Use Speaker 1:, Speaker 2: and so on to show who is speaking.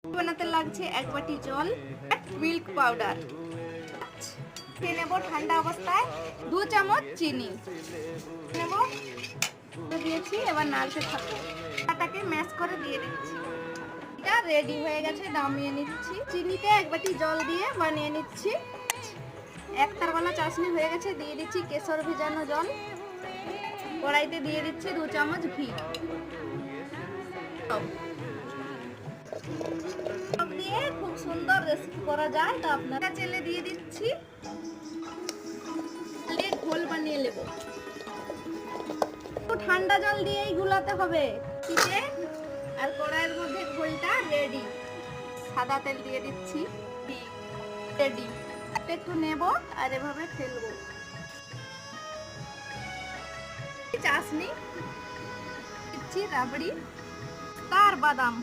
Speaker 1: বানাতে লাগছে 1 বাটি জল, মিল্ক পাউডার দিয়ে নেব ঠান্ডা অবস্থায়, 2 চামচ চিনি নেব দিয়েছি। এবার নাড়তে থাকবো, আটাকে ম্যাশ করে দিয়ে দিচ্ছি। এটা রেডি হয়ে গেছে, নামিয়ে নিচ্ছি। চিনিতে 1 বাটি জল দিয়ে বানিয়ে নিচ্ছি। একতারওয়ালা চাশনি হয়ে গেছে, দিয়ে দিচ্ছি কেশর ভেজানো জল। কড়াইতে দিয়ে দিচ্ছি 2 চামচ ঘি দিয়ে খুব সুন্দর রেসিপি করা যায়। তো আপনারা চেলে দিয়ে দিচ্ছি, ঘোল বানিয়ে নেব। ঠান্ডা জল দিয়েই গুলাতে হবে আর কড়াইয়ের মধ্যে ঘোলটা রেডি। সাদা তেল দিয়ে দিচ্ছি, রেডি। একটু নেব আর এভাবে ফেলবো। চাশনি দিচ্ছি, রাবড়ি, তার বাদাম।